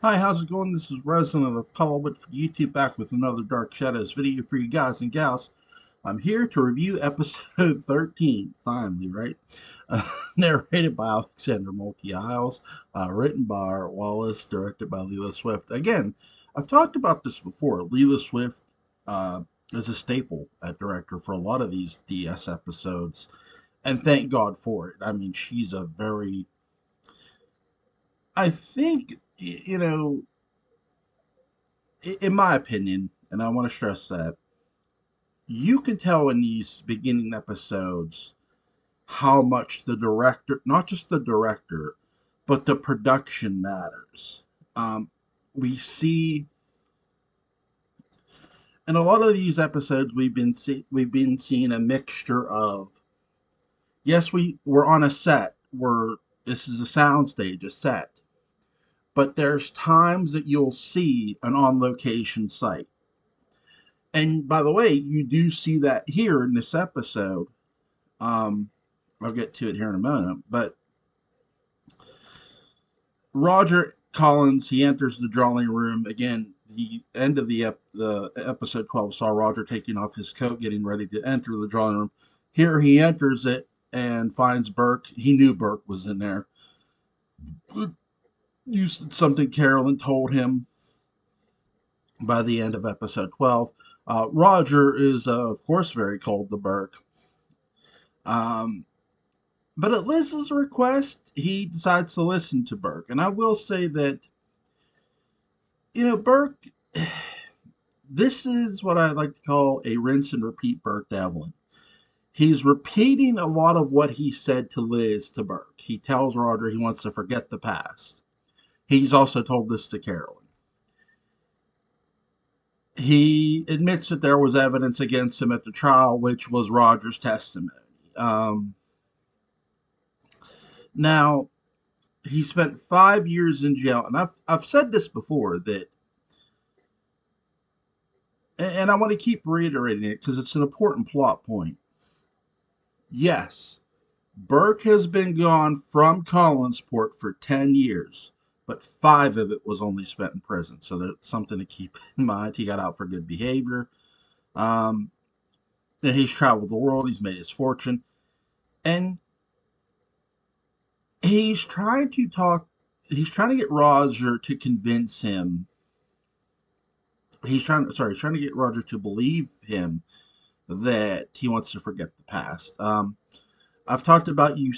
Hi, how's it going? This is Resident of Colorwood for YouTube back with another Dark Shadows video for you guys and gals. I'm here to review episode 13, finally, right? Narrated by Alexander Mulkey Isles, written by Art Wallace, directed by Leela Swift. Again, I've talked about this before. Leela Swift uh, is a staple at director for a lot of these DS episodes, and thank God for it. I mean, she's a very, I think, in my opinion, and I want to stress that, you can tell in these beginning episodes how much the director, not just the director, but the production matters. We see in a lot of these episodes we've been seeing a mixture of, yes, we're on a set, we're this is a soundstage, a set, but there's times that you'll see an on location site. And by the way, you do see that here in this episode. Um, I'll get to it here in a moment. But Roger Collins, he enters the drawing room again. The end of the episode 12 saw Roger taking off his coat, getting ready to enter the drawing room. Here he enters it and finds Burke. He knew Burke was in there. Used something Carolyn told him by the end of episode 12. Roger is, of course, very cold to Burke. Um, But at Liz's request, he decides to listen to Burke. And I will say that, Burke, this is what I like to call a rinse and repeat Burke Devlin. He's repeating a lot of what he said to Liz to Burke. He tells Roger he wants to forget the past. He's also told this to Carolyn. He admits that there was evidence against him at the trial, which was Roger's testimony. Um, Now, he spent 5 years in jail, and I've said this before that, and I want to keep reiterating it because it's an important plot point. Yes, Burke has been gone from Collinsport for 10 years, but 5 of it was only spent in prison. So that's something to keep in mind. He got out for good behavior. Um, and he's traveled the world, he's made his fortune, and he's trying to talk, he's trying to get Roger to convince him. He's trying to get Roger to believe him that he wants to forget the past. I've talked about you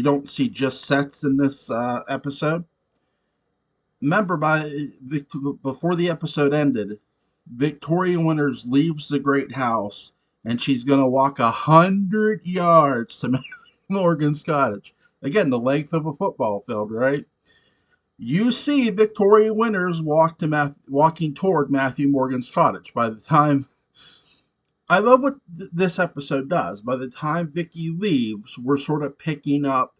don't see just sets in this episode. Remember, before the episode ended, Victoria Winters leaves the great house and she's going to walk 100 yards to Morgan's cottage. Again, the length of a football field, right? You see Victoria Winters walking toward Matthew Morgan's cottage. By the time I love what this episode does. By the time Vicky leaves, we're sort of picking up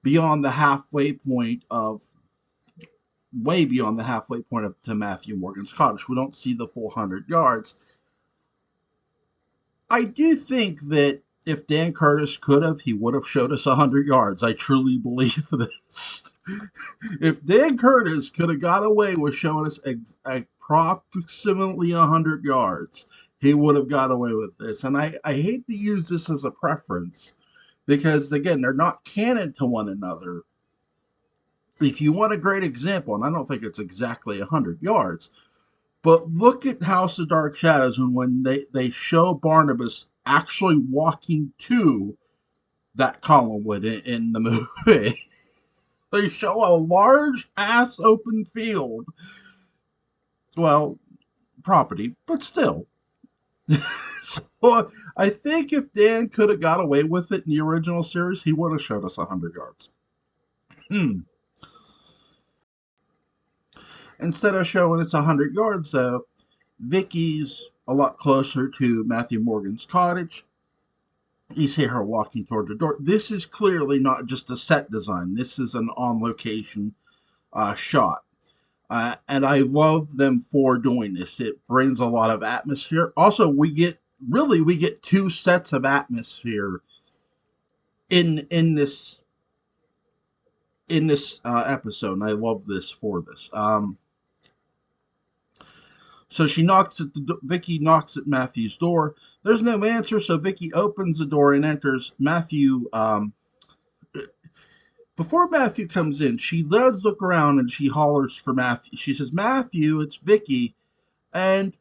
beyond the halfway point of way beyond the halfway point of to Matthew Morgan's cottage. We don't see the full 100 yards. I do think that if Dan Curtis could have, he would have showed us 100 yards. I truly believe this. If Dan Curtis could have got away with showing us approximately 100 yards, he would have got away with this. And I hate to use this as a preference because, again, they're not canon to one another. If you want a great example, and I don't think it's exactly 100 yards, but look at House of Dark Shadows and when they show Barnabas actually walking to that Collinwood in the movie. They show a large ass open field. Well, property, but still. So I think if Dan could have got away with it in the original series, he would have showed us 100 yards. Instead of showing it's 100 yards, though, Vicky's a lot closer to Matthew Morgan's cottage. You see her walking toward the door. This is clearly not just a set design. This is an on-location shot. And I love them for doing this. It brings a lot of atmosphere. Also, we get 2 sets of atmosphere in this in this episode, and I love this for this. So she knocks at Vicky knocks at Matthew's door. There's no answer, so Vicky opens the door and enters. Matthew, before Matthew comes in, she does look around and she hollers for Matthew. She says, "Matthew, it's Vicky." And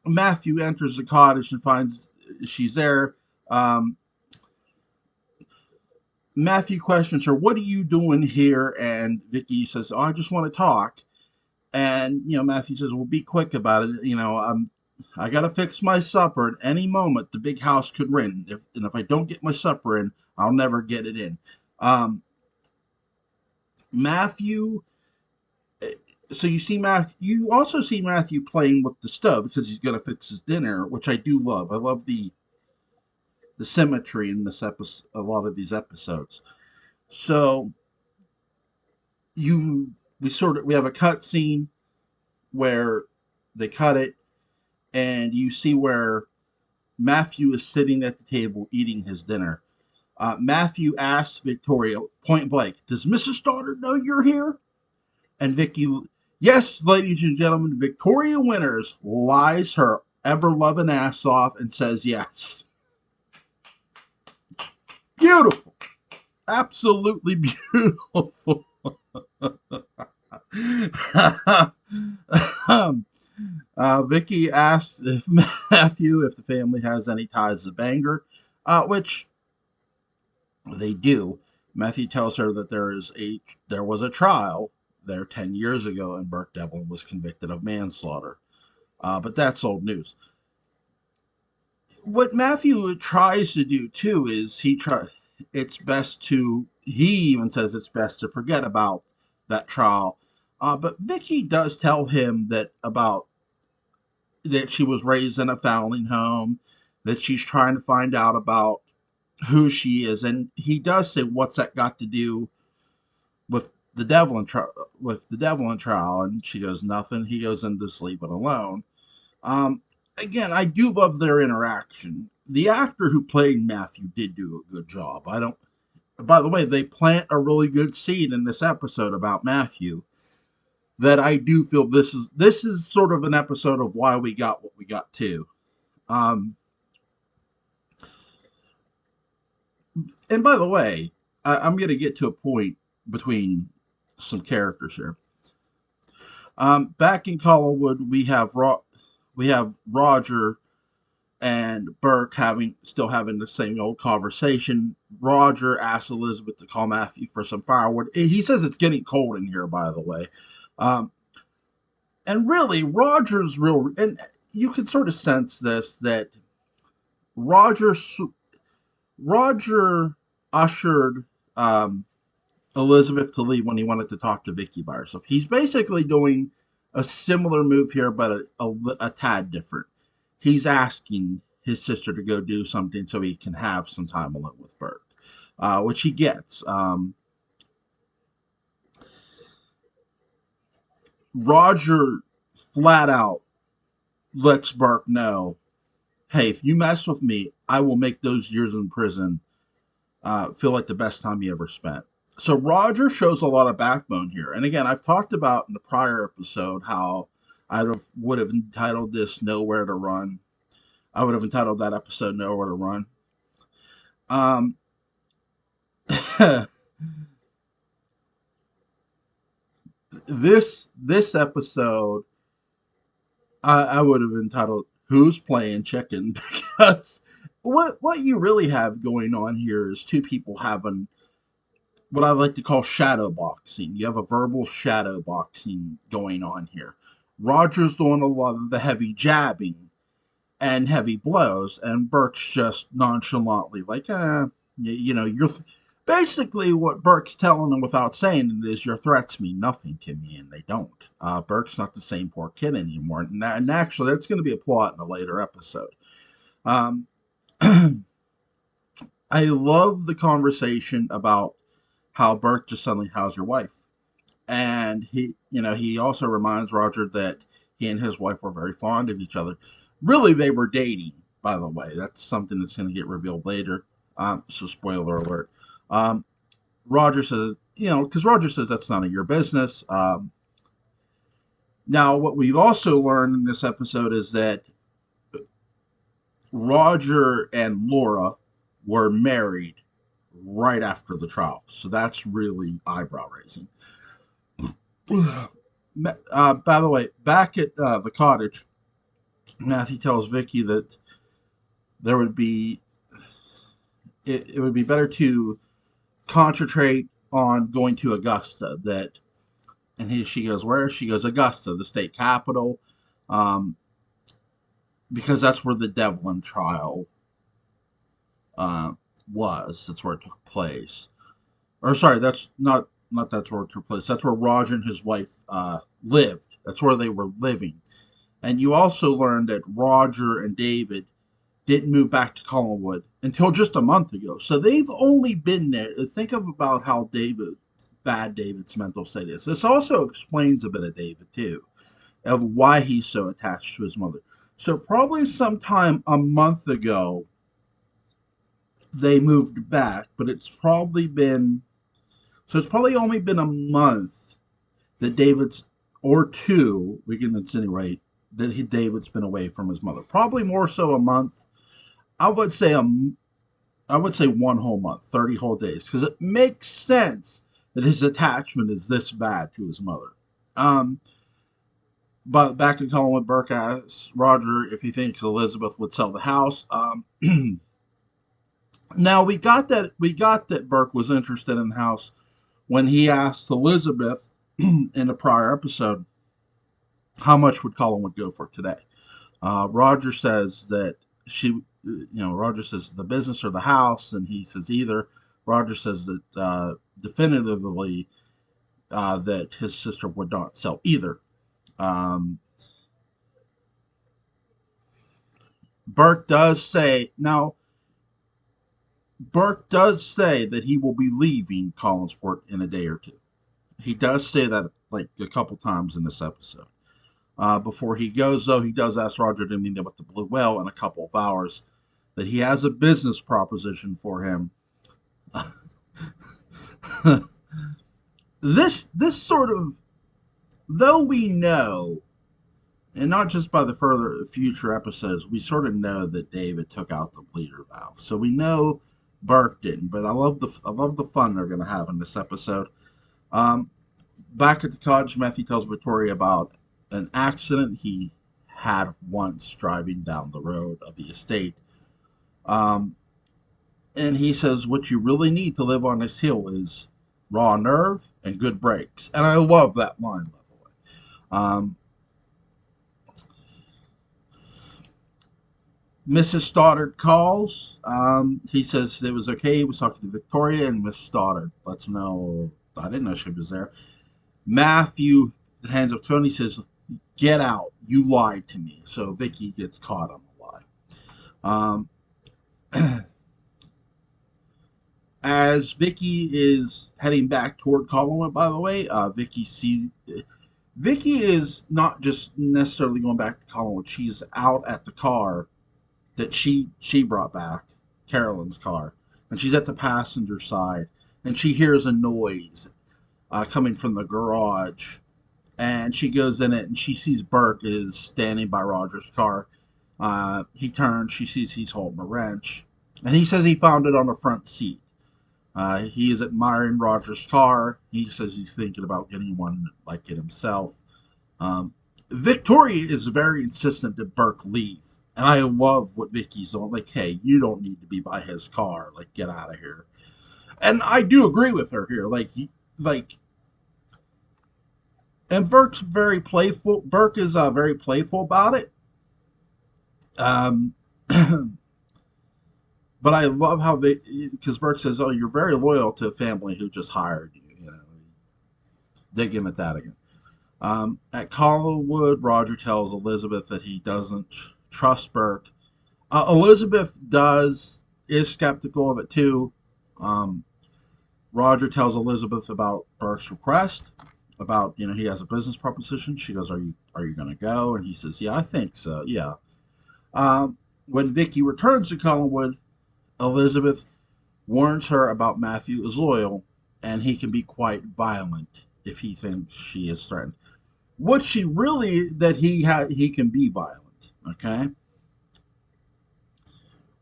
Matthew enters the cottage and finds she's there. Um, Matthew questions her, "What are you doing here?" And Vicky says, "Oh, I just want to talk." And Matthew says, "Well, be quick about it. I gotta fix my supper. At any moment, the big house could ring. If I don't get my supper in, I'll never get it in." Um, Matthew. So you see Matthew. You also see Matthew playing with the stove because he's gonna fix his dinner, which I do love. I love the symmetry in this episode. A lot of these episodes. So you we have a cut scene where they cut it, and you see where Matthew is sitting at the table eating his dinner. Matthew asks Victoria point blank, "Does Mrs. Stoddard know you're here?" And Vicky, "Yes, ladies and gentlemen, Victoria Winters lies her ever loving ass off and says yes." Beautiful. Absolutely beautiful. um, Vicky asks if Matthew if the family has any ties to Bangor, which they do. Matthew tells her that there was a trial there 10 years ago, and Burke Devlin was convicted of manslaughter. But that's old news. What Matthew tries to do too is he even says it's best to forget about that trial. But Vicky does tell him that she was raised in a foundling home, that she's trying to find out about who she is, and he does say, "What's that got to do with the Devlin trial?" And she goes, "Nothing." He goes into sleeping alone. Um, Again, I do love their interaction. The actor who played Matthew did do a good job. I don't. By the way, they plant a really good seed in this episode about Matthew that I do feel this is sort of an episode of why we got what we got too. Um, and by the way, I'm going to get to a point between some characters here. Back in Collinwood, we have Roger and Burke still having the same old conversation. Roger asks Elizabeth to call Matthew for some firewood. He says it's getting cold in here, by the way. Um, and really, and you can sort of sense this, that Roger Roger ushered Elizabeth to leave when he wanted to talk to Vicky by herself. He's basically doing a similar move here, but a tad different. He's asking his sister to go do something so he can have some time alone with Burke, which he gets. Roger flat out lets Burke know, "Hey, if you mess with me, I will make those years in prison feel like the best time you ever spent." So Roger shows a lot of backbone here. And again, I've talked about in the prior episode how would have entitled this "Nowhere to Run." I would have entitled that episode "Nowhere to Run." Um, this episode, I would have entitled "Who's Playing Chicken?" because what you really have going on here is two people having what I like to call shadow boxing. You have a verbal shadow boxing going on here. Roger's doing a lot of the heavy jabbing and heavy blows, and Burke's just nonchalantly like, you're basically what Burke's telling them without saying it is, "Your threats mean nothing to me," and they don't. Burke's not the same poor kid anymore, and actually, that's going to be a plot in a later episode. Um, I love the conversation about how Burke just suddenly "How's your wife?" And he also reminds Roger that he and his wife were very fond of each other. Really, they were dating, by the way. That's something that's going to get revealed later. So spoiler alert. Um, Roger says, because Roger says that's none of your business. Now, what we've also learned in this episode is that Roger and Laura were married right after the trial. So that's really eyebrow raising. By the way, back at the cottage, Matthew tells Vicky that there would be it would be better to concentrate on going to Augusta. She goes, where? She goes, Augusta, the state capital, um, because that's where the Devlin trial uh, was. That's where it took place. Or sorry, that's not that's where it took place. That's where Roger and his wife lived. That's where they were living. And you also learned that Roger and David didn't move back to Collinwood until just a month ago. So they've only been there. Think of about how bad David's mental state is. This also explains a bit of David too, of why he's so attached to his mother. So probably sometime a month ago they moved back, but it's probably only been a month that David's or two, we can insinuate that David's been away from his mother. Probably more so a month. I would say one whole month, 30 whole days, because it makes sense that his attachment is this bad to his mother. Um, but back in Collinwood, Burke asks Roger if he thinks Elizabeth would sell the house. Now we got that Burke was interested in the house when he asked Elizabeth in a prior episode how much would Collinwood go for today. Roger says that Roger says the business or the house, and he says either. Roger says that definitively that his sister would not sell either. Um, Burke does say now. Burke does say that he will be leaving Collinsport in a day or two. He does say that like a couple times in this episode. Before he goes, though, he does ask Roger to meet him at the Blue Whale in a couple of hours. That he has a business proposition for him. this sort of, though we know, and not just by the further future episodes, we sort of know that David took out the bleeder valve. So we know Burke didn't, but I love the fun they're going to have in this episode. Um, Back at the cottage, Matthew tells Victoria about an accident he had once driving down the road of the estate. Um, and he says, what you really need to live on this hill is raw nerve and good brakes. And I love that line, by the way. Um, Mrs. Stoddard calls. He says it was okay. He was talking to Victoria, and Miss Stoddard lets him know. I didn't know she was there. Matthew hands up Tony, says, "Get out! You lied to me." So Vicky gets caught on the lie. Um, as Vicky is heading back toward Collinwood, by the way, Vicky is not just necessarily going back to Collinwood. She's out at the car that she brought back, Carolyn's car, and she's at the passenger side, and she hears a noise coming from the garage, and she goes in it, and she sees Burke is standing by Roger's car. He turns, she sees he's holding a wrench, and he says he found it on the front seat. He is admiring Roger's car. He says he's thinking about getting one like it himself. Um, Victoria is very insistent that Burke leave. And I love what Vicky's doing. Like, hey, you don't need to be by his car. Like, get out of here. And I do agree with her here. Like, and Burke's very playful. Burke is very playful about it. Um, but I love how because Burke says, "Oh, you're very loyal to a family who just hired you." You know, dig in at that again. At Collinwood, Roger tells Elizabeth that he doesn't trust Burke. Elizabeth is skeptical of it too. Um, Roger tells Elizabeth about Burke's request, about he has a business proposition. She goes, "Are you going to go?" And he says, "Yeah, I think so. Yeah." When Vicky returns to Collinwood, Elizabeth warns her about Matthew is loyal, and he can be quite violent if he thinks she is threatened. What she really that he can be violent. Okay,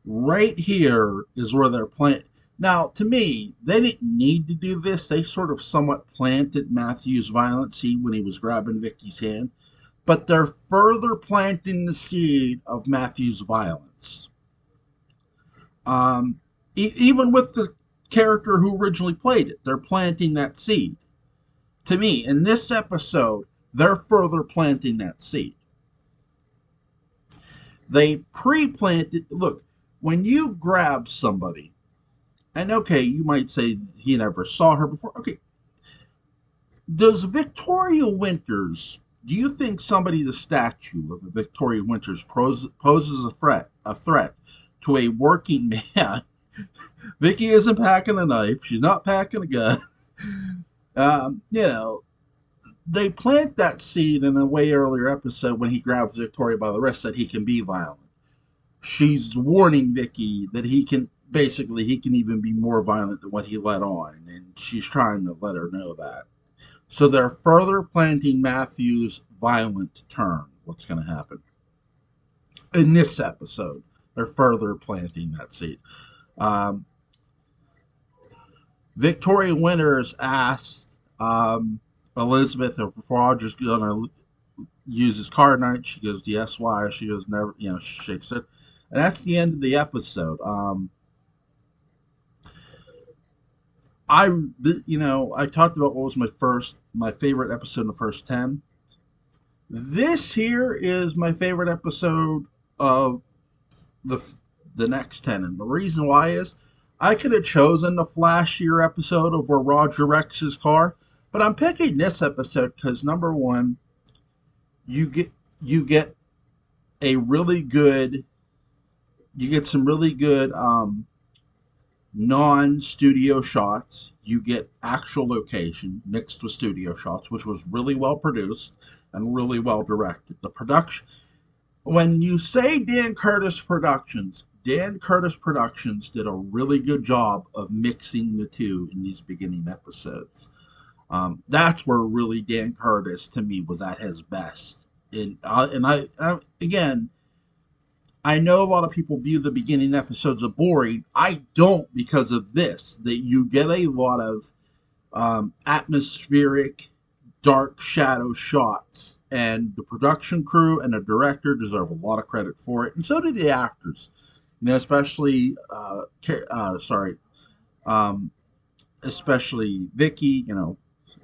right here is where they're playing. Now, to me, they didn't need to do this. They sort of somewhat planted Matthew's violent seed when he was grabbing Vicky's hand, but they're further planting the seed of Matthew's violence. Even with the character who originally played it, they're planting that seed. To me, in this episode, they're further planting that seed. They pre-planted. Look, when you grab somebody, and okay, you might say he never saw her before. Okay, does Victoria Winters? Do you think somebody the statue of Victoria Winters poses a threat to a working man? Vicky isn't packing a knife. She's not packing a gun. You know, they plant that seed in a way earlier episode when he grabs Victoria by the wrist that he can be violent. She's warning Vicky that he can even be more violent than what he let on, and she's trying to let her know that. So they're further planting Matthew's violent turn. What's going to happen in this episode? They're further planting that seed. Um, Victoria Winters asked Elizabeth if Roger's going to use his card night. She goes, yes, why? She goes, never, she shakes it. And that's the end of the episode. I talked about what was my favorite episode in the first 10. This here is my favorite episode of the the next 10, and the reason why is I could have chosen the flashier episode of where Roger wrecks his car, but I'm picking this episode because number one, you get a really good you get some really good non-studio shots. You get actual location mixed with studio shots, which was really well produced and really well directed. The production, when you say Dan Curtis Productions did a really good job of mixing the two in these beginning episodes. That's where really Dan Curtis to me was at his best. Again, I know a lot of people view the beginning episodes as boring. I don't, because of this. That you get a lot of atmospheric, dark shadow shots, and the production crew and the director deserve a lot of credit for it, and so do the actors. Especially, um, especially Vicky.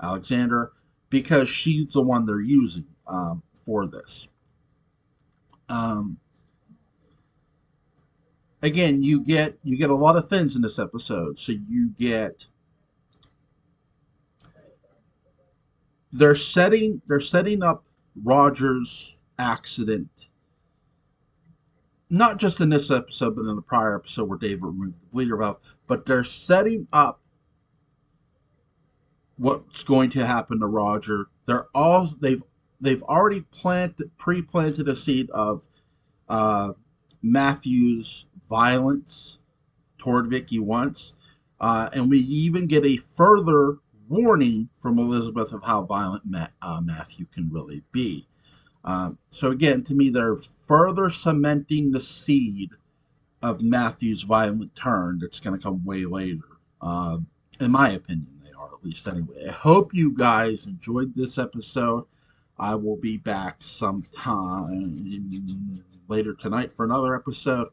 Alexander, because she's the one they're using for this. Um, Again, you get a lot of things in this episode. So they're setting up Roger's accident, not just in this episode, but in the prior episode where David removed the bleeder valve. But they're setting up what's going to happen to Roger. They've already pre-planted a seed of uh, Matthew's violence toward Vicky once, and we even get a further warning from Elizabeth of how violent Matthew can really be. So again, to me, they're further cementing the seed of Matthew's violent turn that's going to come way later. In my opinion, they are, at least anyway. I hope you guys enjoyed this episode. I will be back sometime later tonight for another episode.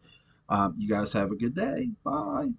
You guys have a good day. Bye.